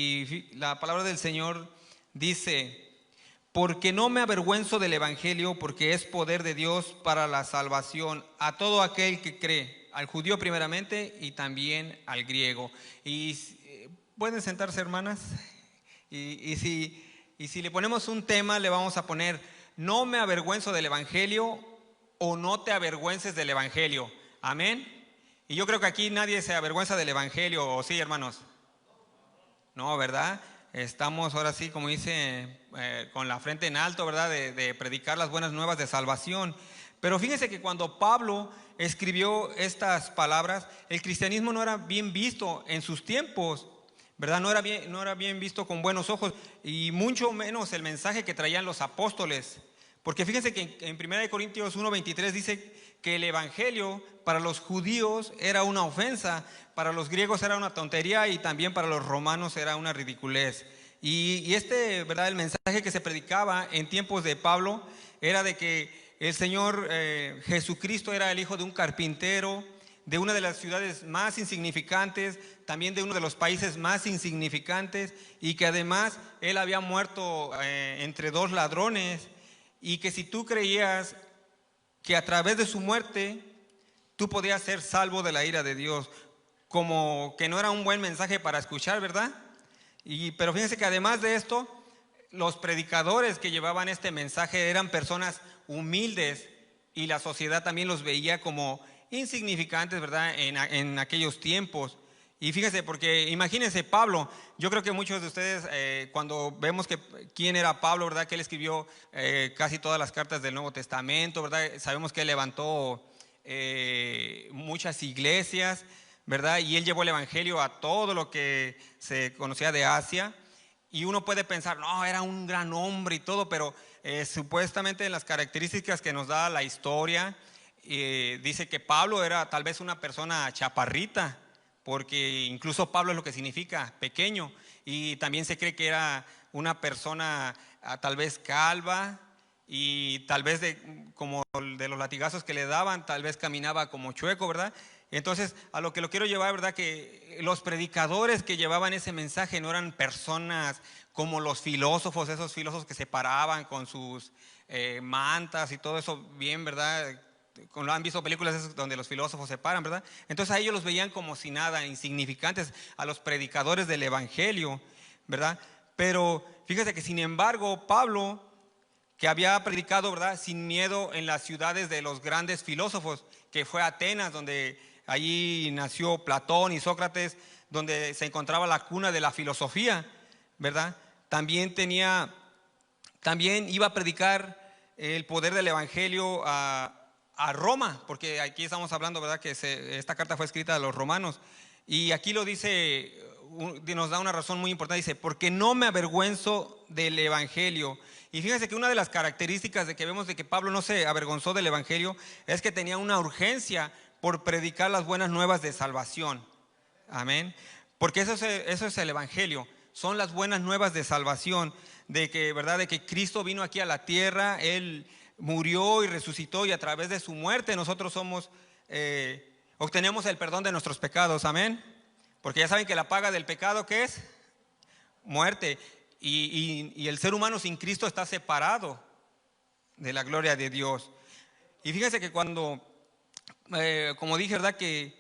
Y la palabra del Señor dice: porque no me avergüenzo del evangelio, porque es poder de Dios para la salvación a todo aquel que cree, al judío primeramente y también al griego. Y pueden sentarse, hermanas. Y si le ponemos un tema, le vamos a poner: no me avergüenzo del evangelio, o no te avergüences del evangelio. Amén. Y yo creo que aquí nadie se avergüenza del evangelio, ¿o sí, hermanos? No, ¿verdad? Estamos ahora sí, como dice, con la frente en alto, ¿verdad? De predicar las buenas nuevas de salvación. Pero fíjense que cuando Pablo escribió estas palabras, el cristianismo no era bien visto en sus tiempos, ¿verdad? No era bien visto con buenos ojos, y mucho menos el mensaje que traían los apóstoles. Porque fíjense que en 1 Corintios 1:23 dice que el evangelio para los judíos era una ofensa, para los griegos era una tontería y también para los romanos era una ridiculez. Y ¿verdad? El mensaje que se predicaba en tiempos de Pablo era de que el Señor Jesucristo era el hijo de un carpintero, de una de las ciudades más insignificantes, también de uno de los países más insignificantes, y que además él había muerto entre dos ladrones, y que si tú creías que a través de su muerte tú podías ser salvo de la ira de Dios, como que no era un buen mensaje para escuchar, ¿verdad? Pero fíjense que además de esto, los predicadores que llevaban este mensaje eran personas humildes, y la sociedad también los veía como insignificantes, ¿verdad? En aquellos tiempos. Y fíjense, porque imagínense Pablo. Yo creo que muchos de ustedes, cuando vemos quién era Pablo, ¿verdad? Que él escribió casi todas las cartas del Nuevo Testamento, ¿verdad? Sabemos que él levantó muchas iglesias, ¿verdad? Y él llevó el evangelio a todo lo que se conocía de Asia. Y uno puede pensar, no, era un gran hombre y todo, pero supuestamente en las características que nos da la historia, dice que Pablo era tal vez una persona chaparrita, porque incluso Pablo es lo que significa pequeño, y también se cree que era una persona tal vez calva, y tal vez como de los latigazos que le daban, tal vez caminaba como chueco, ¿verdad? Entonces, a lo que lo quiero llevar, ¿verdad? Que los predicadores que llevaban ese mensaje no eran personas como los filósofos, esos filósofos que se paraban con sus mantas y todo eso bien, ¿verdad? Han visto películas donde los filósofos se paran, ¿verdad? Entonces a ellos los veían como si nada, insignificantes, a los predicadores del evangelio, ¿verdad? Pero fíjese que sin embargo Pablo, que había predicado, ¿verdad?, sin miedo en las ciudades de los grandes filósofos, que fue Atenas, donde allí nació Platón y Sócrates, donde se encontraba la cuna de la filosofía, ¿verdad? También iba a predicar el poder del evangelio a Roma, porque aquí estamos hablando, ¿verdad?, que esta carta fue escrita a los romanos. Y aquí lo dice, nos da una razón muy importante, dice: porque no me avergüenzo del evangelio. Y fíjense que una de las características de que vemos de que Pablo no se avergonzó del evangelio es que tenía una urgencia por predicar las buenas nuevas de salvación. Amén. Porque eso es el evangelio, son las buenas nuevas de salvación, de que, ¿verdad?, de que Cristo vino aquí a la tierra, Él murió y resucitó, y a través de su muerte nosotros obtenemos el perdón de nuestros pecados. Amén. Porque ya saben que la paga del pecado, ¿qué es? Muerte. Y el ser humano sin Cristo está separado de la gloria de Dios. Y fíjense que cuando, como dije, ¿verdad?, que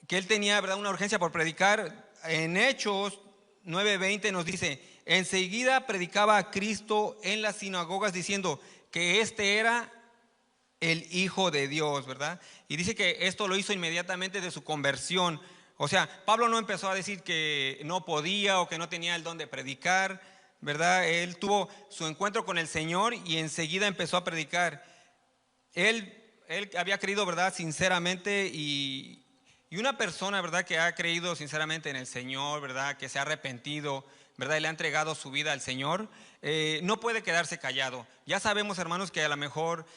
él tenía, ¿verdad?, una urgencia por predicar, en Hechos 9:20 nos dice: enseguida predicaba a Cristo en las sinagogas diciendo que este era el Hijo de Dios, ¿verdad? Y dice que esto lo hizo inmediatamente de su conversión. O sea, Pablo no empezó a decir que no podía o que no tenía el don de predicar, ¿verdad? Él tuvo su encuentro con el Señor y enseguida empezó a predicar. Él había creído, ¿verdad?, sinceramente, y una persona, ¿verdad?, que ha creído sinceramente en el Señor, ¿verdad?, que se ha arrepentido, ¿verdad?, y le ha entregado su vida al Señor, no puede quedarse callado. Ya sabemos, hermanos, que a lo mejor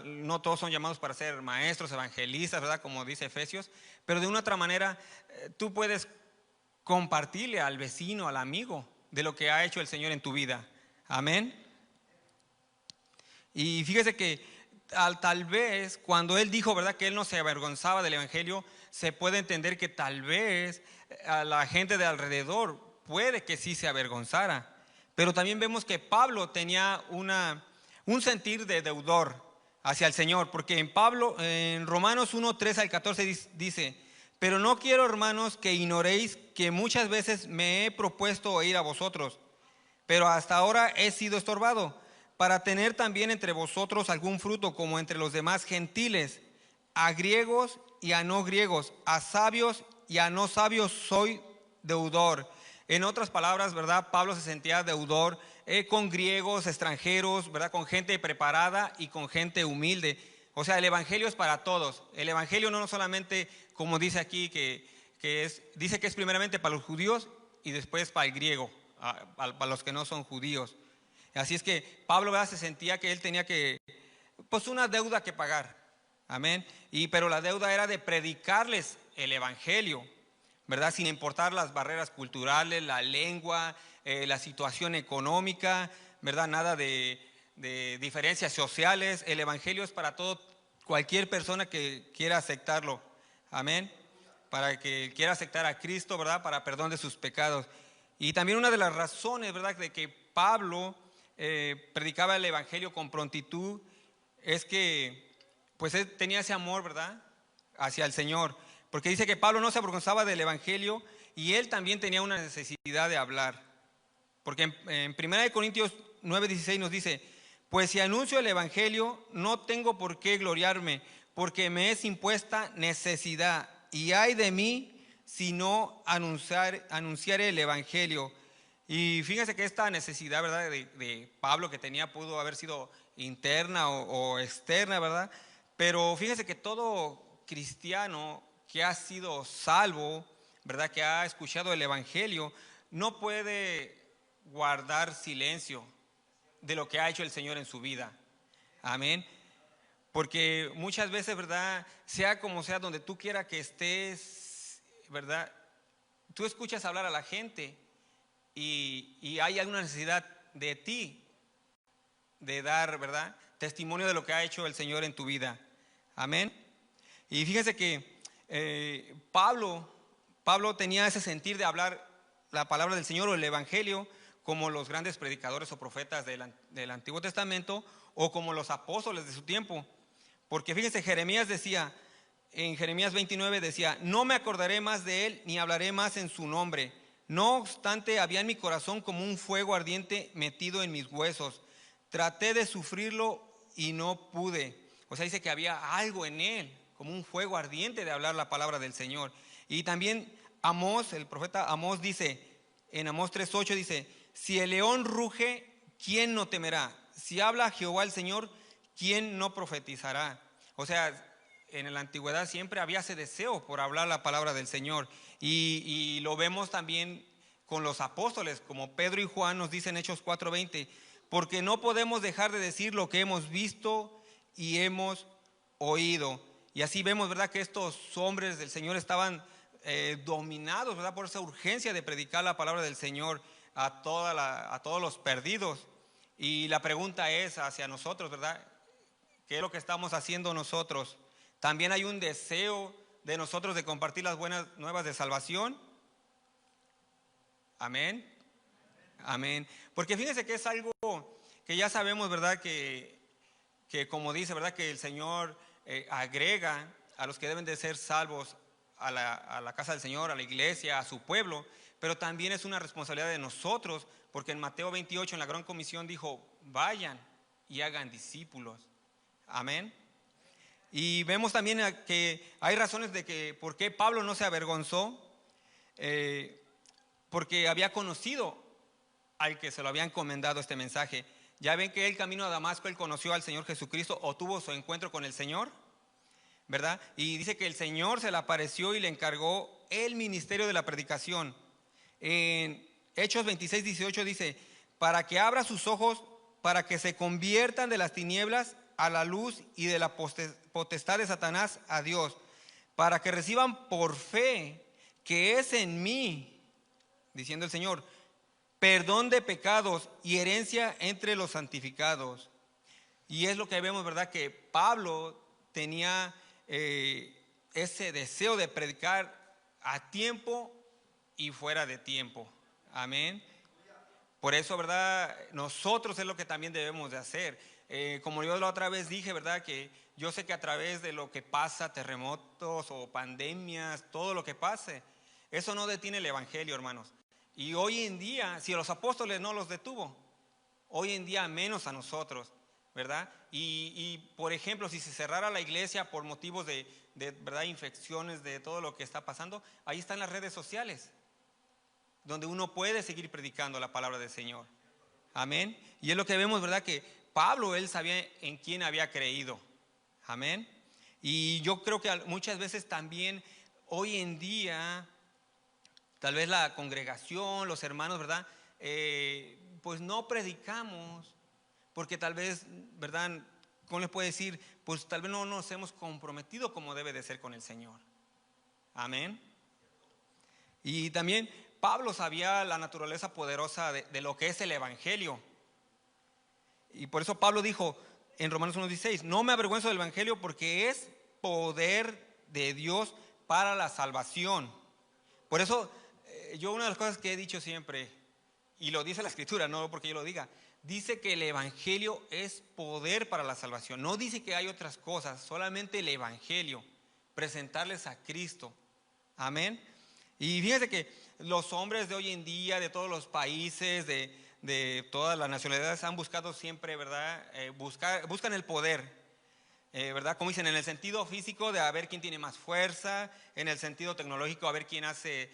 no todos son llamados para ser maestros, evangelistas, ¿verdad?, como dice Efesios, pero de una otra manera tú puedes compartirle al vecino, al amigo, de lo que ha hecho el Señor en tu vida. Amén. Y fíjese que tal vez cuando él dijo, ¿verdad?, que él no se avergonzaba del evangelio, se puede entender que tal vez a la gente de alrededor puede que sí se avergonzara. Pero también vemos que Pablo tenía un sentir de deudor hacia el Señor, porque en Romanos 1, 13 al 14 dice: pero no quiero, hermanos, que ignoréis que muchas veces me he propuesto oír a vosotros, pero hasta ahora he sido estorbado, para tener también entre vosotros algún fruto como entre los demás gentiles. A griegos y a no griegos, a sabios y a no sabios soy deudor. En otras palabras, ¿verdad? Pablo se sentía deudor con griegos, extranjeros, ¿verdad? Con gente preparada y con gente humilde. O sea, el evangelio es para todos. El evangelio no solamente, como dice aquí, dice que es primeramente para los judíos y después para el griego, para los que no son judíos. Así es que Pablo, ¿verdad?, se sentía que él tenía pues una deuda que pagar. Amén. Pero la deuda era de predicarles el evangelio, ¿verdad? Sin importar las barreras culturales, la lengua, la situación económica, ¿verdad? Nada de diferencias sociales. El evangelio es para cualquier persona que quiera aceptarlo. Amén. Para que quiera aceptar a Cristo, ¿verdad? Para perdón de sus pecados. Y también una de las razones, ¿verdad?, de que Pablo predicaba el evangelio con prontitud es que pues él tenía ese amor, ¿verdad?, hacia el Señor. Porque dice que Pablo no se avergonzaba del evangelio y él también tenía una necesidad de hablar. Porque en 1 Corintios 9:16 nos dice: pues si anuncio el evangelio, no tengo por qué gloriarme, porque me es impuesta necesidad, y ay de mí si no anunciare el evangelio. Y fíjense que esta necesidad, ¿verdad?, de Pablo que tenía pudo haber sido interna o externa, ¿verdad? Pero fíjense que todo cristiano que ha sido salvo, ¿verdad?, que ha escuchado el evangelio, no puede guardar silencio de lo que ha hecho el Señor en su vida. Amén. Porque muchas veces, ¿verdad?, sea como sea, donde tú quieras que estés, ¿verdad?, tú escuchas hablar a la gente y hay alguna necesidad de ti de dar, ¿verdad?, testimonio de lo que ha hecho el Señor en tu vida. Amén. Y fíjense que Pablo tenía ese sentir de hablar la palabra del Señor o el evangelio, como los grandes predicadores o profetas del Antiguo Testamento, o como los apóstoles de su tiempo. Porque fíjense, Jeremías decía, en Jeremías 29 decía: no me acordaré más de él, ni hablaré más en su nombre. No obstante, había en mi corazón como un fuego ardiente metido en mis huesos. Traté de sufrirlo y no pude. O sea, dice que había algo en él, como un fuego ardiente de hablar la palabra del Señor. Y también Amós, el profeta Amós dice, en Amós 3:8 dice: si el león ruge, ¿quién no temerá? Si habla Jehová el Señor, ¿quién no profetizará? O sea, en la antigüedad siempre había ese deseo por hablar la palabra del Señor. Y lo vemos también con los apóstoles, como Pedro y Juan nos dicen en Hechos 4:20: porque no podemos dejar de decir lo que hemos visto y hemos oído. Y así vemos, ¿verdad?, que estos hombres del Señor estaban dominados, ¿verdad?, por esa urgencia de predicar la palabra del Señor a todos los perdidos. Y la pregunta es hacia nosotros, ¿verdad? ¿Qué es lo que estamos haciendo nosotros? ¿También hay un deseo de nosotros de compartir las buenas nuevas de salvación? Amén. Amén. Porque fíjense que es algo que ya sabemos, ¿verdad?, que como dice, ¿verdad?, que el Señor agrega a los que deben de ser salvos a la casa del Señor, a la iglesia, a su pueblo. Pero también es una responsabilidad de nosotros, porque en Mateo 28, en la gran comisión, dijo: vayan y hagan discípulos. Amén. Y vemos también que hay razones de que por qué Pablo no se avergonzó, porque había conocido al que se lo había encomendado este mensaje. Ya ven que el camino a Damasco él conoció al Señor Jesucristo, o tuvo su encuentro con el Señor, ¿verdad? Y dice que el Señor se le apareció y le encargó el ministerio de la predicación. En Hechos 26:18 dice: para que abra sus ojos, para que se conviertan de las tinieblas a la luz y de la potestad de Satanás a Dios, para que reciban por fe que es en mí, diciendo el Señor, perdón de pecados y herencia entre los santificados. Y es lo que vemos, ¿verdad?, que Pablo tenía ese deseo de predicar a tiempo y fuera de tiempo. Amén. Por eso, ¿verdad? Nosotros es lo que también debemos de hacer. Como yo la otra vez dije, ¿verdad? Que yo sé que a través de lo que pasa, terremotos o pandemias, todo lo que pase, eso no detiene el evangelio, hermanos. Y hoy en día, si a los apóstoles no los detuvo, hoy en día menos a nosotros, ¿verdad? Y por ejemplo, si se cerrara la iglesia por motivos de ¿verdad? Infecciones, de todo lo que está pasando, ahí están las redes sociales, donde uno puede seguir predicando la palabra del Señor. Amén. Y es lo que vemos, ¿verdad? Que Pablo, él sabía en quién había creído. Amén. Y yo creo que muchas veces también hoy en día, tal vez la congregación, los hermanos, ¿verdad? Pues no predicamos, porque tal vez, ¿verdad? ¿Cómo les puedo decir? Pues tal vez no nos hemos comprometido como debe de ser con el Señor. Amén. Y también Pablo sabía la naturaleza poderosa de lo que es el evangelio. Y por eso Pablo dijo en Romanos 1:16, no me avergüenzo del evangelio porque es poder de Dios para la salvación. Por eso yo una de las cosas que he dicho siempre, y lo dice la escritura, no porque yo lo diga, dice que el evangelio es poder para la salvación. No dice que hay otras cosas, solamente el evangelio, presentarles a Cristo. Amén. Y fíjense que los hombres de hoy en día, de todos los países, de todas las nacionalidades, han buscado siempre, ¿verdad? Buscan el poder, ¿verdad? Como dicen, en el sentido físico de a ver quién tiene más fuerza, en el sentido tecnológico a ver quién hace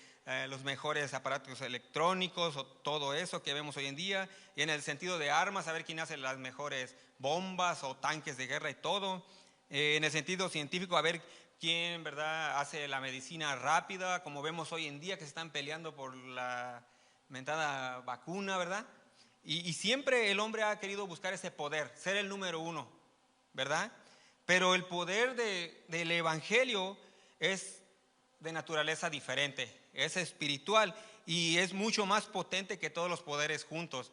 los mejores aparatos electrónicos o todo eso que vemos hoy en día, y en el sentido de armas a ver quién hace las mejores bombas o tanques de guerra y todo, en el sentido científico a ver quién, ¿verdad? Hace la medicina rápida, como vemos hoy en día que se están peleando por la mentada vacuna, ¿verdad? Y siempre el hombre ha querido buscar ese poder, ser el número uno, ¿verdad? Pero el poder del evangelio es de naturaleza diferente, es espiritual y es mucho más potente que todos los poderes juntos,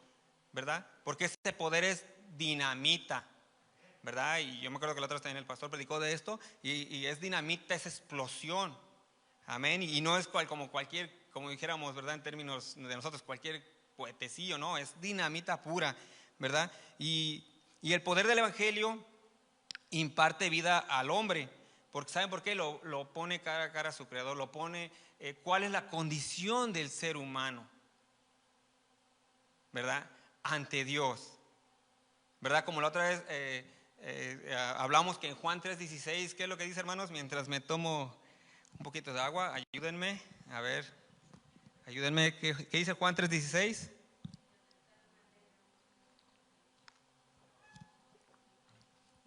¿verdad? Porque ese poder es dinamita, ¿verdad? Y yo me acuerdo que la otra vez también el pastor predicó de esto y es dinamita, es explosión, amén. Y no es como cualquier, como dijéramos, ¿verdad? En términos de nosotros, cualquier puetecillo, no, es dinamita pura, ¿verdad? Y el poder del evangelio imparte vida al hombre, porque ¿saben por qué? Lo pone cara a cara a su creador, lo pone, ¿cuál es la condición del ser humano? ¿Verdad? Ante Dios, ¿verdad? Como la otra vez hablamos que en Juan 3:16, ¿qué es lo que dice, hermanos? Mientras me tomo un poquito de agua, ayúdenme, a ver, ayúdenme, ¿qué dice Juan 3:16?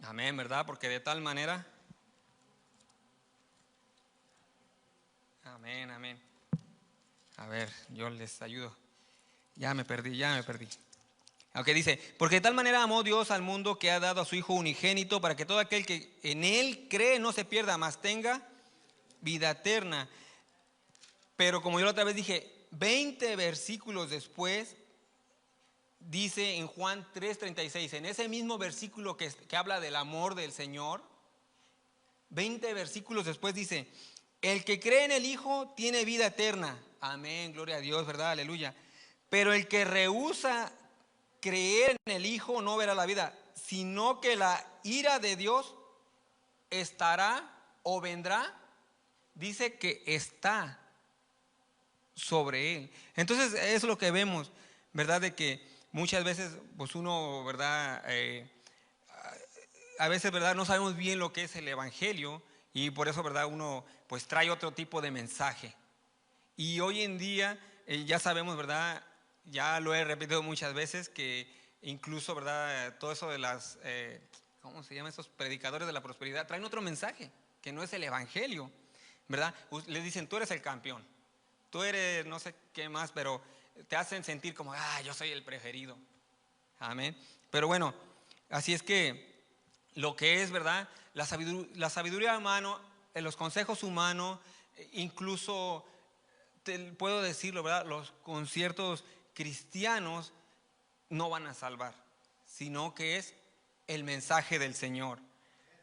Amén, ¿verdad? Porque de tal manera, amén, amén. A ver, yo les ayudo. Ya me perdí. Aunque dice, porque de tal manera amó Dios al mundo que ha dado a su Hijo unigénito para que todo aquel que en Él cree no se pierda, mas tenga vida eterna. Pero como yo la otra vez dije, 20 versículos después, dice en Juan 3:36, en ese mismo versículo que habla del amor del Señor, 20 versículos después dice, el que cree en el Hijo tiene vida eterna. Amén, gloria a Dios, ¿verdad? Aleluya. Pero el que rehúsa creer en el Hijo no verá la vida, sino que la ira de Dios estará o vendrá, dice que está sobre él. Entonces es lo que vemos, ¿verdad? De que muchas veces pues uno, ¿verdad? A veces, ¿verdad? No sabemos bien lo que es el evangelio y por eso, ¿verdad? Uno pues trae otro tipo de mensaje. Y hoy en día ya sabemos, ¿verdad? Ya lo he repetido muchas veces que incluso, ¿verdad? Todo eso de las, ¿cómo se llama? Esos predicadores de la prosperidad traen otro mensaje que no es el evangelio, ¿verdad? Les dicen, tú eres el campeón, tú eres no sé qué más, pero te hacen sentir como, yo soy el preferido. Amén. Pero bueno, así es que lo que es, ¿verdad? La sabiduría humana, los consejos humanos, incluso puedo decirlo, ¿verdad? Los conciertos cristianos no van a salvar, sino que es el mensaje del Señor.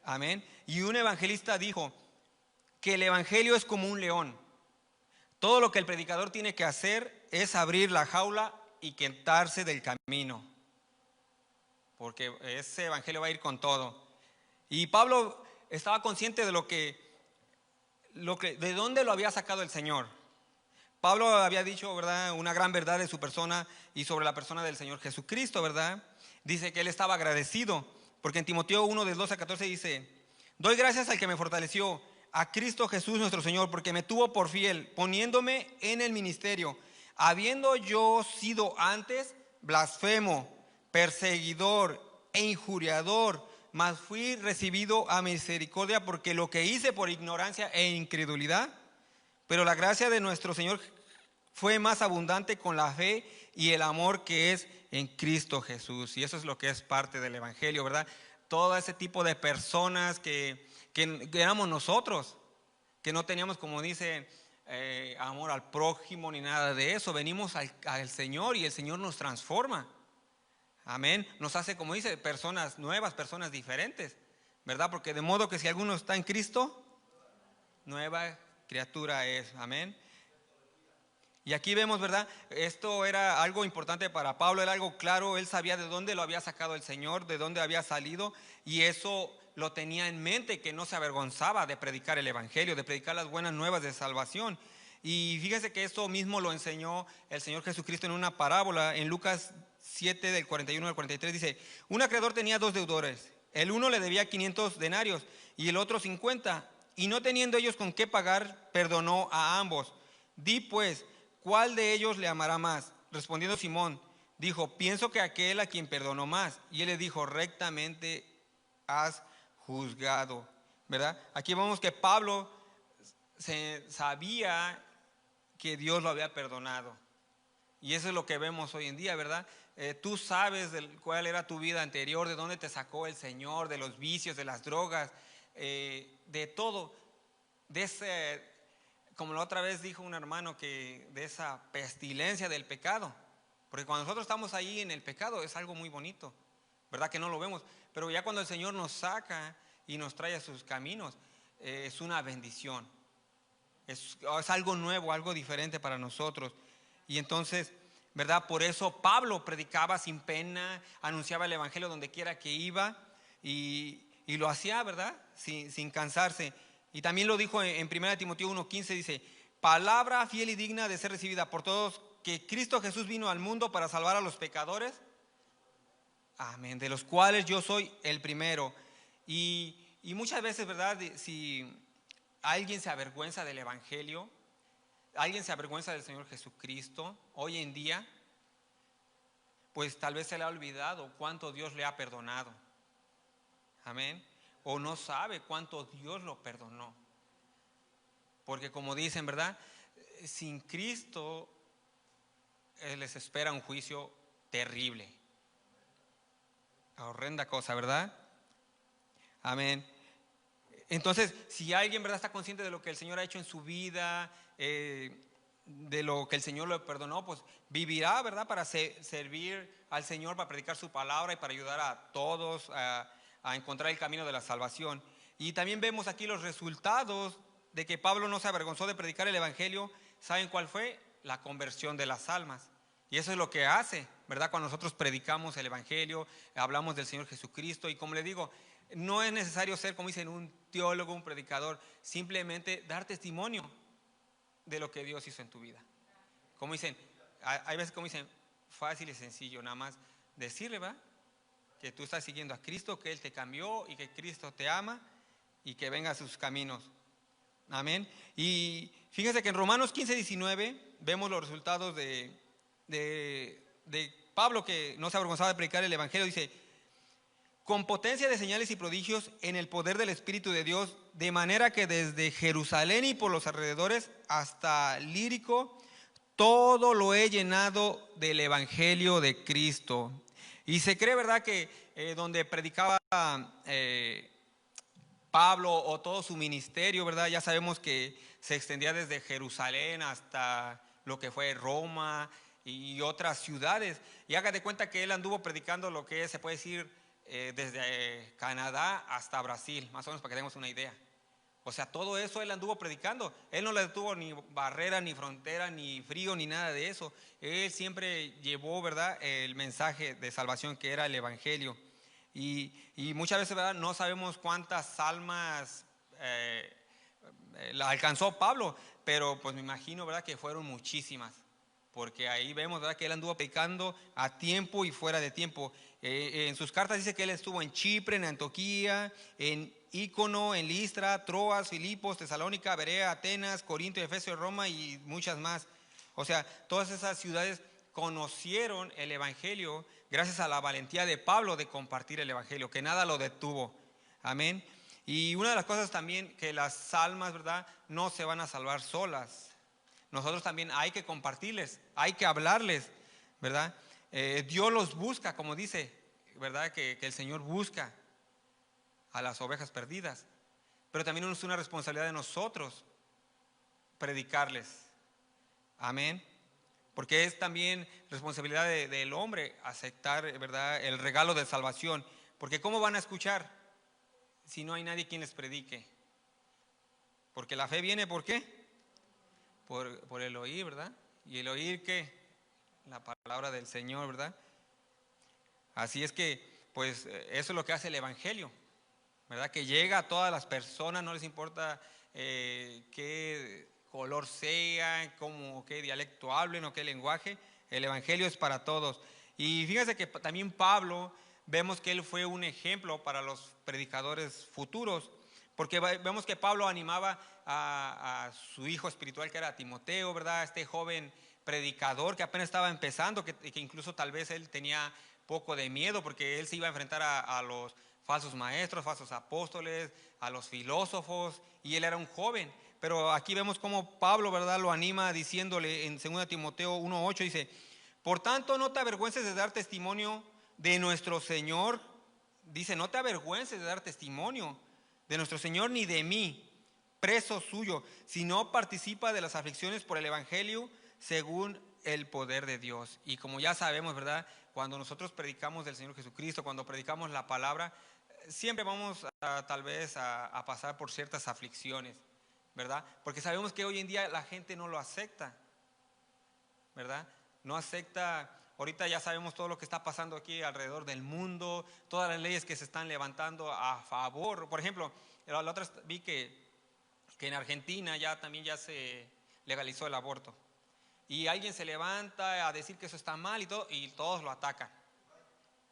Amén. Y un evangelista dijo que el evangelio es como un león. Todo lo que el predicador tiene que hacer es abrir la jaula y quitarse del camino, porque ese evangelio va a ir con todo. Y Pablo estaba consciente de de dónde lo había sacado el Señor. Pablo había dicho, ¿verdad?, una gran verdad de su persona y sobre la persona del Señor Jesucristo, ¿verdad? Dice que él estaba agradecido, porque en Timoteo 1, del 12 al 14 dice: doy gracias al que me fortaleció, a Cristo Jesús nuestro Señor, porque me tuvo por fiel, poniéndome en el ministerio, habiendo yo sido antes blasfemo, perseguidor e injuriador, mas fui recibido a misericordia, porque lo que hice por ignorancia e incredulidad, pero la gracia de nuestro Señor fue más abundante con la fe y el amor que es en Cristo Jesús. Y eso es lo que es parte del evangelio, ¿verdad? Todo ese tipo de personas que éramos nosotros, que no teníamos, como dice, amor al prójimo ni nada de eso. Venimos al Señor y el Señor nos transforma. Amén. Nos hace, como dice, personas nuevas, personas diferentes, ¿verdad? Porque de modo que si alguno está en Cristo, nueva criatura es. Amén. Y aquí vemos, ¿verdad? Esto era algo importante para Pablo, era algo claro. Él sabía de dónde lo había sacado el Señor, de dónde había salido, y eso lo tenía en mente, que no se avergonzaba de predicar el evangelio, de predicar las buenas nuevas de salvación. Y fíjese que eso mismo lo enseñó el Señor Jesucristo en una parábola. En Lucas 7, del 41 al 43 dice: un acreedor tenía dos deudores. El uno le debía 500 denarios y el otro 50, y no teniendo ellos con qué pagar, perdonó a ambos. Di pues, ¿cuál de ellos le amará más? Respondiendo Simón, dijo: pienso que aquel a quien perdonó más. Y él le dijo: rectamente has juzgado, ¿verdad? Aquí vemos que Pablo sabía que Dios lo había perdonado. Y eso es lo que vemos hoy en día, ¿verdad? Tú sabes cuál era tu vida anterior, de dónde te sacó el Señor, de los vicios, de las drogas, de todo, de ese, como la otra vez dijo un hermano, que de esa pestilencia del pecado. Porque cuando nosotros estamos ahí en el pecado es algo muy bonito, ¿verdad? Que no lo vemos. Pero ya cuando el Señor nos saca y nos trae a sus caminos, es una bendición. Es algo nuevo, algo diferente para nosotros. Y entonces, ¿verdad? Por eso Pablo predicaba sin pena, anunciaba el evangelio donde quiera que iba, y lo hacía, ¿verdad? Sin cansarse. Y también lo dijo en 1 Timoteo 1:15, dice: palabra fiel y digna de ser recibida por todos, que Cristo Jesús vino al mundo para salvar a los pecadores, amén, de los cuales yo soy el primero. Y muchas veces, ¿verdad?, si alguien se avergüenza del evangelio, alguien se avergüenza del Señor Jesucristo hoy en día, pues tal vez se le ha olvidado cuánto Dios le ha perdonado. Amén. O no sabe cuánto Dios lo perdonó. Porque como dicen, ¿verdad?, sin Cristo les espera un juicio terrible. Horrenda cosa, ¿verdad? Amén. Entonces, si alguien, ¿verdad?, está consciente de lo que el Señor ha hecho en su vida, de lo que el Señor le perdonó, pues vivirá, ¿verdad?, para servir al Señor, para predicar su palabra y para ayudar a todos a encontrar el camino de la salvación. Y también vemos aquí los resultados de que Pablo no se avergonzó de predicar el evangelio. ¿Saben cuál fue? La conversión de las almas. Y eso es lo que hace, ¿verdad?, cuando nosotros predicamos el evangelio, hablamos del Señor Jesucristo. Y como le digo, no es necesario ser, como dicen, un teólogo, un predicador, simplemente dar testimonio de lo que Dios hizo en tu vida. Como dicen, hay veces como dicen, fácil y sencillo, nada más decirle, ¿verdad?, que tú estás siguiendo a Cristo, que Él te cambió y que Cristo te ama y que venga a sus caminos. Amén. Y fíjense que en Romanos 15:19 vemos los resultados de Pablo, que no se avergonzaba de predicar el evangelio. Dice: con potencia de señales y prodigios en el poder del Espíritu de Dios, de manera que desde Jerusalén y por los alrededores hasta Lírico, todo lo he llenado del evangelio de Cristo. Y se cree, ¿verdad?, que donde predicaba Pablo, o todo su ministerio, ¿verdad?, ya sabemos que se extendía desde Jerusalén hasta lo que fue Roma y otras ciudades. Y haga de cuenta que él anduvo predicando lo que se puede decir desde Canadá hasta Brasil, más o menos, para que tengamos una idea. O sea, todo eso él anduvo predicando. Él no le tuvo ni barrera, ni frontera, ni frío, ni nada de eso. Él siempre llevó, ¿verdad?, el mensaje de salvación que era el evangelio. Y muchas veces, ¿verdad?, no sabemos cuántas almas la alcanzó Pablo, pero pues me imagino, ¿verdad?, que fueron muchísimas. Porque ahí vemos, ¿verdad?, que él anduvo predicando a tiempo y fuera de tiempo. En sus cartas dice que él estuvo en Chipre, en Antioquía, en Ícono, en Listra, Troas, Filipos, Tesalónica, Berea, Atenas, Corinto, Efesio, Roma y muchas más. O sea, todas esas ciudades conocieron el evangelio gracias a la valentía de Pablo de compartir el evangelio, que nada lo detuvo. Amén. Y una de las cosas también, que las almas, ¿verdad?, no se van a salvar solas. Nosotros también hay que compartirles, hay que hablarles, ¿verdad? Dios los busca, como dice, ¿verdad?, que el Señor busca a las ovejas perdidas. Pero también es una responsabilidad de nosotros predicarles. Amén. Porque es también responsabilidad del hombre aceptar, ¿verdad?, el regalo de salvación. Porque ¿cómo van a escuchar si no hay nadie quien les predique? Porque la fe viene, ¿por qué? Por el oír, ¿verdad? Y el oír, ¿qué? La palabra del Señor, ¿verdad? Así es que, pues, eso es lo que hace el evangelio, ¿verdad? Que llega a todas las personas, no les importa qué color sea, cómo, qué dialecto hablen o qué lenguaje. El evangelio es para todos. Y fíjense que también Pablo, vemos que él fue un ejemplo para los predicadores futuros, porque vemos que Pablo animaba a su hijo espiritual, que era Timoteo, ¿verdad? Este joven predicador que apenas estaba empezando, que incluso tal vez él tenía poco de miedo, porque él se iba a enfrentar a los falsos maestros, falsos apóstoles, a los filósofos, y él era un joven. Pero aquí vemos cómo Pablo, ¿verdad?, lo anima diciéndole en 2 Timoteo 1:8, dice: por tanto, no te avergüences de dar testimonio de nuestro Señor. Dice, no te avergüences de dar testimonio de nuestro Señor ni de mí, preso suyo, sino participa de las aflicciones por el evangelio según el poder de Dios. Y como ya sabemos, ¿verdad?, cuando nosotros predicamos del Señor Jesucristo, cuando predicamos la palabra, siempre vamos tal vez a pasar por ciertas aflicciones, ¿verdad? Porque sabemos que hoy en día la gente no lo acepta, ¿verdad? No acepta. Ahorita ya sabemos todo lo que está pasando aquí alrededor del mundo, todas las leyes que se están levantando a favor. Por ejemplo, la otra vi que en Argentina ya se legalizó el aborto. Y alguien se levanta a decir que eso está mal y todos lo atacan.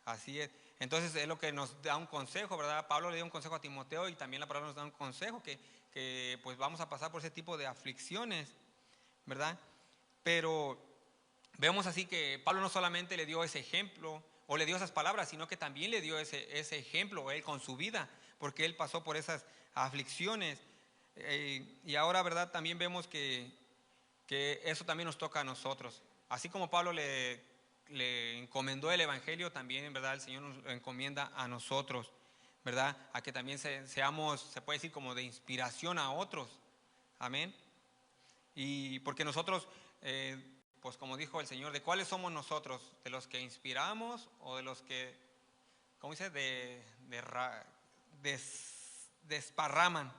Así es. Entonces es lo que nos da un consejo, ¿verdad? Pablo le dio un consejo a Timoteo y también la palabra nos da un consejo que pues vamos a pasar por ese tipo de aflicciones, ¿verdad? Pero vemos así que Pablo no solamente le dio ese ejemplo o le dio esas palabras, sino que también le dio ese ejemplo él con su vida, porque él pasó por esas aflicciones. Y ahora, ¿verdad?, también vemos que eso también nos toca a nosotros. Así como Pablo le encomendó el evangelio, también en verdad el Señor nos lo encomienda a nosotros, ¿verdad? A que también seamos, se puede decir, como de inspiración a otros. Amén. Y porque nosotros, pues como dijo el Señor, ¿de cuáles somos nosotros? ¿De los que inspiramos o de los que, cómo dice, desparraman?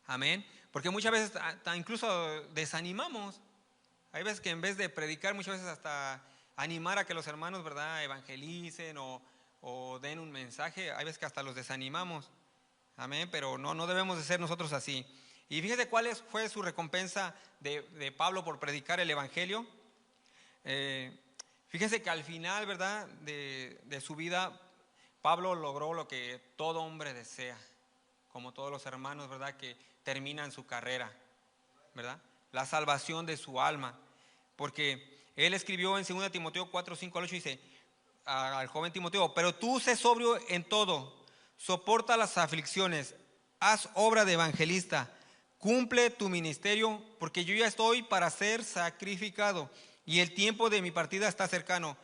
Amén. Porque muchas veces incluso desanimamos. Hay veces que en vez de predicar, muchas veces hasta animar a que los hermanos, ¿verdad?, evangelicen o den un mensaje, hay veces que hasta los desanimamos. Amén, pero no debemos de ser nosotros así. Y fíjese cuál fue su recompensa de Pablo por predicar el evangelio. Fíjese que al final, ¿verdad?, de su vida, Pablo logró lo que todo hombre desea, como todos los hermanos, ¿verdad?, que terminan su carrera, ¿verdad? La salvación de su alma. Porque él escribió en 2 Timoteo 4:5-8, dice al joven Timoteo: pero tú sé sobrio en todo, soporta las aflicciones, haz obra de evangelista, cumple tu ministerio, porque yo ya estoy para ser sacrificado y el tiempo de mi partida está cercano.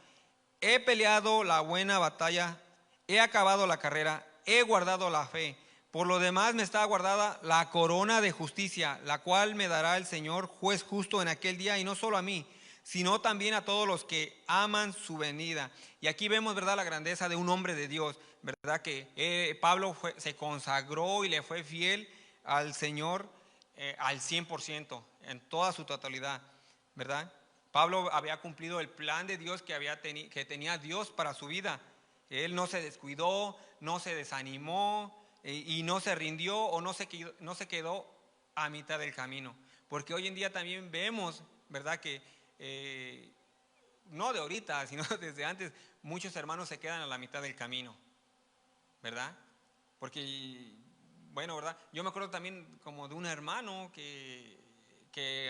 He peleado la buena batalla, he acabado la carrera, he guardado la fe. Por lo demás me está guardada la corona de justicia, la cual me dará el Señor, juez justo, en aquel día, y no solo a mí, sino también a todos los que aman su venida. Y aquí vemos, ¿verdad?, la grandeza de un hombre de Dios, ¿verdad? Que Pablo se consagró y le fue fiel al Señor al 100%, en toda su totalidad, ¿verdad? Pablo había cumplido el plan de Dios que tenía Dios para su vida. Él no se descuidó, no se desanimó y no se rindió o no se quedó a mitad del camino. Porque hoy en día también vemos, ¿verdad? Que no de ahorita, sino desde antes, muchos hermanos se quedan a la mitad del camino, ¿verdad? Porque, bueno, ¿verdad? Yo me acuerdo también como de un hermano que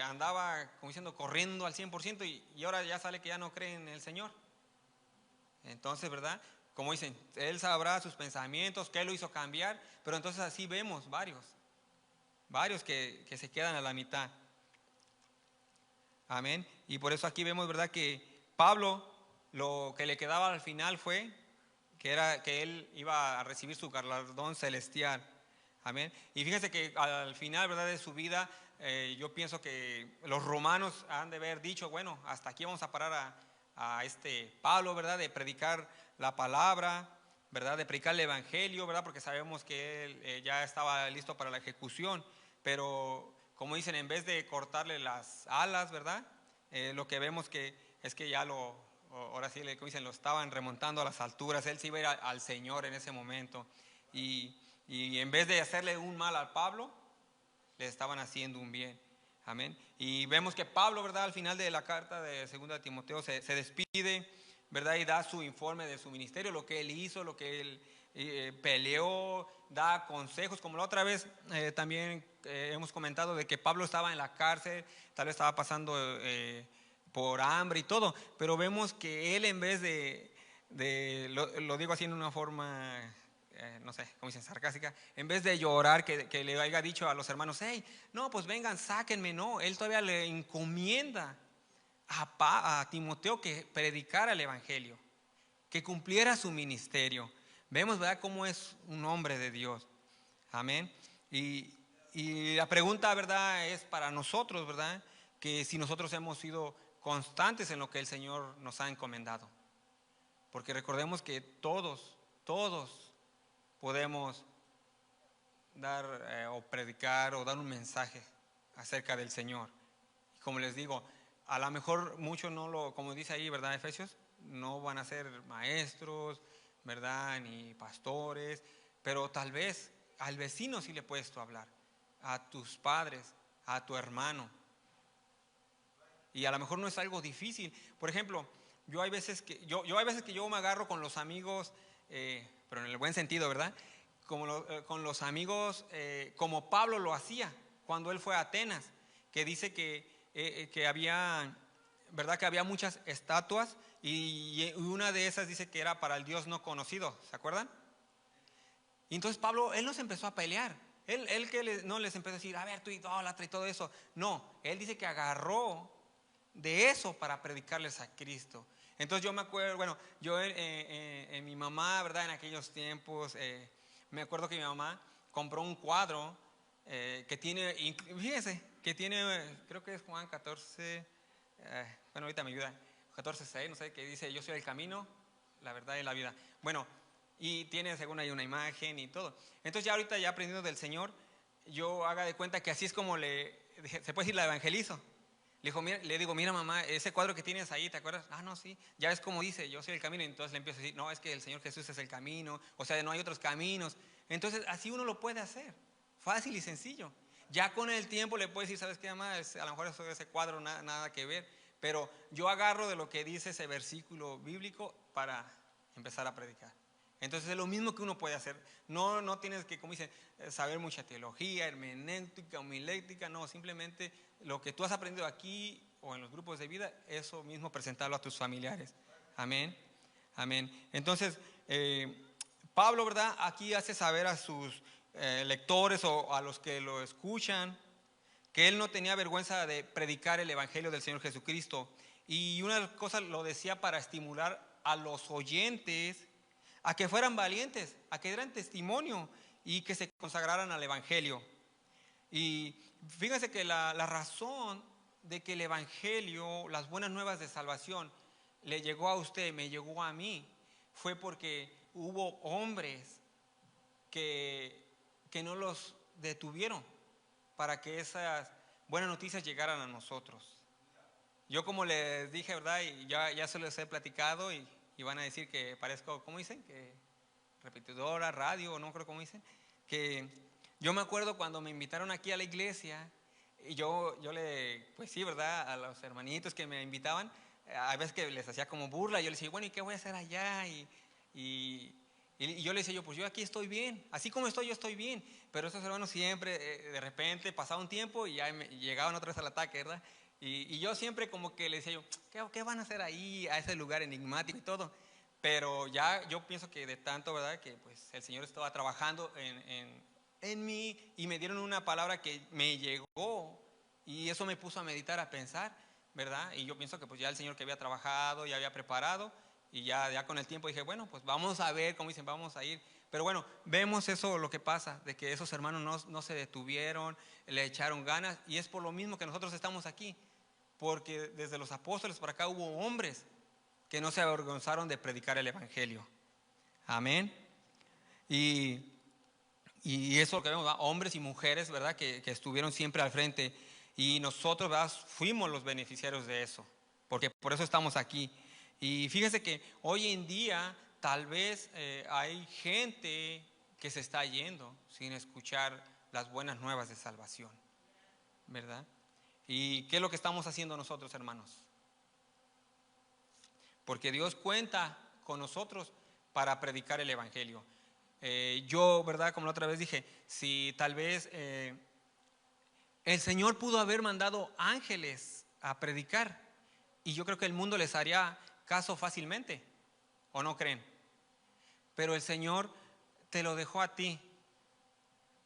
andaba, como diciendo, corriendo al 100% y ahora ya sale que ya no cree en el Señor. Entonces, ¿verdad? Como dicen, Él sabrá sus pensamientos, qué lo hizo cambiar, pero entonces así vemos varios que se quedan a la mitad. Amén. Y por eso aquí vemos, ¿verdad? Que Pablo, lo que le quedaba al final fue que él iba a recibir su galardón celestial. Amén. Y fíjense que al final, ¿verdad?, de su vida, yo pienso que los romanos han de haber dicho, bueno, hasta aquí vamos a parar a este Pablo, ¿verdad?, de predicar la palabra, ¿verdad?, de predicar el evangelio, ¿verdad?, porque sabemos que él ya estaba listo para la ejecución. Pero, como dicen, en vez de cortarle las alas, ¿verdad?, lo que vemos es que ya ahora sí, como dicen, lo estaban remontando a las alturas. Él se iba a ir al Señor en ese momento. Y en vez de hacerle un mal al Pablo, le estaban haciendo un bien. Amén. Y vemos que Pablo, ¿verdad?, al final de la carta de 2 Timoteo se despide, ¿verdad?, y da su informe de su ministerio, lo que él hizo, lo que él peleó, da consejos, como la otra vez también hemos comentado de que Pablo estaba en la cárcel, tal vez estaba pasando por hambre y todo, pero vemos que él, en vez lo digo así en una forma no sé, como dicen, sarcástica, en vez de llorar, que le haya dicho a los hermanos, hey, no, pues vengan, sáquenme, no, él todavía le encomienda a Timoteo que predicara el evangelio, que cumpliera su ministerio. Vemos, ¿verdad?, cómo es un hombre de Dios. Amén. Y la pregunta, ¿verdad?, es para nosotros, ¿verdad?, que si nosotros hemos sido constantes en lo que el Señor nos ha encomendado. Porque recordemos que todos podemos dar o predicar o dar un mensaje acerca del Señor. Y como les digo, a lo mejor muchos como dice ahí, ¿verdad?, Efesios, no van a ser maestros, ¿verdad?, ni pastores, pero tal vez al vecino sí le puedes tú hablar, a tus padres, a tu hermano. Y a lo mejor no es algo difícil. Por ejemplo, yo hay veces que yo me agarro con los amigos, pero en el buen sentido, ¿verdad?, con los amigos, como Pablo lo hacía cuando él fue a Atenas, que dice que había, ¿verdad?, que había muchas estatuas y una de esas dice que era para el Dios no conocido, ¿se acuerdan? Y entonces Pablo, él nos empezó a pelear. Él que no les empezó a decir, a ver, tú idólatra y todo eso. No, él dice que agarró de eso para predicarles a Cristo. Entonces yo me acuerdo, bueno, yo en mi mamá, ¿verdad?, en aquellos tiempos, me acuerdo que mi mamá compró un cuadro que tiene, fíjense, que tiene, creo que es Juan 14, bueno, ahorita me ayuda, 14:6, no sé, que dice, yo soy el camino, la verdad y la vida. Bueno, y tiene según hay una imagen y todo. Entonces ya ahorita, ya aprendiendo del Señor, yo haga de cuenta que así es como se puede decir, la evangelizo. Le digo, mira mamá, ese cuadro que tienes ahí, ¿te acuerdas? Ah, no, sí, ya ves cómo dice, yo soy el camino. Y entonces le empiezo a decir, no, es que el Señor Jesús es el camino, o sea, no hay otros caminos. Entonces así uno lo puede hacer, fácil y sencillo. Ya con el tiempo le puedes decir, ¿sabes qué, mamá? A lo mejor ese cuadro nada que ver, pero yo agarro de lo que dice ese versículo bíblico para empezar a predicar. Entonces es lo mismo que uno puede hacer. No tienes que, como dicen, saber mucha teología, hermenéutica, homilética, no, simplemente lo que tú has aprendido aquí o en los grupos de vida, eso mismo presentarlo a tus familiares. Amén. Amén. Entonces, Pablo, ¿verdad?, aquí hace saber a sus lectores o a los que lo escuchan que él no tenía vergüenza de predicar el evangelio del Señor Jesucristo. Y una cosa lo decía para estimular a los oyentes a que fueran valientes, a que dieran testimonio y que se consagraran al evangelio. Y fíjense que la razón de que el evangelio, las buenas nuevas de salvación, le llegó a usted, me llegó a mí, fue porque hubo hombres que no los detuvieron para que esas buenas noticias llegaran a nosotros. Yo, como les dije, ¿verdad? Y ya se los he platicado y van a decir que parezco, ¿cómo dicen? Que repetidora, radio, no creo cómo dicen. Que yo me acuerdo cuando me invitaron aquí a la iglesia y yo pues sí, ¿verdad? A los hermanitos que me invitaban, a veces que les hacía como burla, yo les decía, bueno, ¿y qué voy a hacer allá? Y yo les decía, pues yo aquí estoy bien, así como estoy, yo estoy bien. Pero esos hermanos siempre, de repente, pasaba un tiempo y ya llegaban otra vez al ataque, ¿verdad? Y yo siempre como que le decía yo, ¿qué van a hacer ahí, a ese lugar enigmático y todo? Pero ya yo pienso que de tanto, ¿verdad? Que pues el Señor estaba trabajando en mí y me dieron una palabra que me llegó y eso me puso a meditar, a pensar, ¿verdad? Y yo pienso que pues ya el Señor que había trabajado, ya había preparado y ya con el tiempo dije, bueno, pues vamos a ver, como dicen, vamos a ir. Pero bueno, vemos eso, lo que pasa, de que esos hermanos no se detuvieron, le echaron ganas y es por lo mismo que nosotros estamos aquí. Porque desde los apóstoles para acá hubo hombres que no se avergonzaron de predicar el evangelio. Amén. Y eso es lo que vemos, ¿verdad? Hombres y mujeres, ¿verdad? Que estuvieron siempre al frente. Y nosotros, ¿verdad? Fuimos los beneficiarios de eso. Porque por eso estamos aquí. Y fíjese que hoy en día tal vez hay gente que se está yendo sin escuchar las buenas nuevas de salvación, ¿verdad? ¿Y qué es lo que estamos haciendo nosotros, hermanos? Porque Dios cuenta con nosotros para predicar el evangelio. Yo, ¿verdad? Como la otra vez dije, si tal vez el Señor pudo haber mandado ángeles a predicar y yo creo que el mundo les haría caso fácilmente, ¿o no creen? Pero el Señor te lo dejó a ti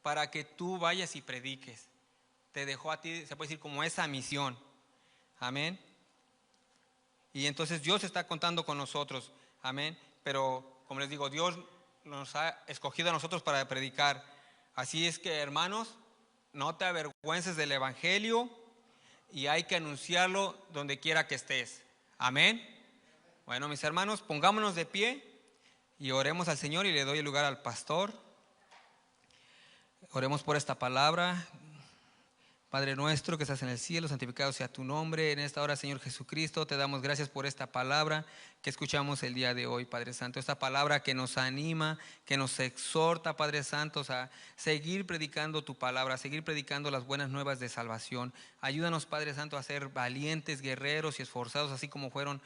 para que tú vayas y prediques. Te dejó a ti, se puede decir, como esa misión. Amén. Y entonces Dios está contando con nosotros. Amén. Pero como les digo, Dios nos ha escogido a nosotros para predicar. Así es que, hermanos, no te avergüences del evangelio y hay que anunciarlo donde quiera que estés. Amén. Bueno, mis hermanos, pongámonos de pie y oremos al Señor y le doy el lugar al pastor. Oremos por esta palabra. Padre nuestro que estás en el cielo, santificado sea tu nombre. En esta hora, Señor Jesucristo, te damos gracias por esta palabra que escuchamos el día de hoy, Padre Santo. Esta palabra que nos anima, que nos exhorta, Padre Santo, a seguir predicando tu palabra, a seguir predicando las buenas nuevas de salvación. Ayúdanos, Padre Santo, a ser valientes, guerreros y esforzados, así como fueron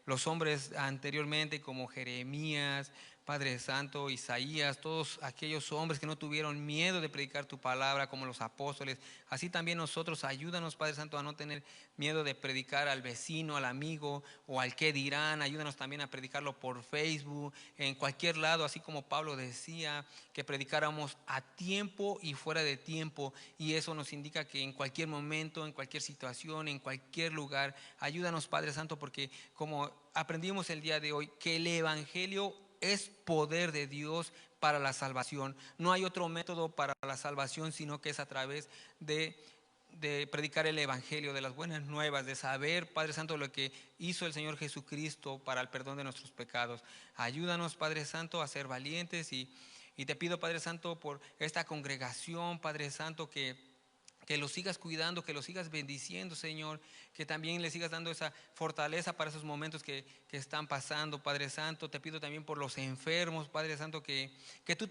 los hombres anteriormente, como Jeremías, Padre Santo, Isaías, todos aquellos hombres que no tuvieron miedo de predicar tu palabra, como los apóstoles. Así también nosotros, ayúdanos, Padre Santo, a no tener miedo de predicar al vecino, al amigo o al que dirán. Ayúdanos también a predicarlo por Facebook, en cualquier lado, así como Pablo decía, que predicáramos a tiempo y fuera de tiempo. Y eso nos indica que en cualquier momento, en cualquier situación, en cualquier lugar, ayúdanos, Padre Santo, porque como aprendimos el día de hoy, que el evangelio es poder de Dios para la salvación. No hay otro método para la salvación sino que es a través de predicar el evangelio, de las buenas nuevas, de saber, Padre Santo, lo que hizo el Señor Jesucristo para el perdón de nuestros pecados. Ayúdanos, Padre Santo, a ser valientes y te pido, Padre Santo, por esta congregación, Padre Santo, que los sigas cuidando, que los sigas bendiciendo, Señor, que también le sigas dando esa fortaleza para esos momentos que están pasando, Padre Santo. Te pido también por los enfermos, Padre Santo, que tú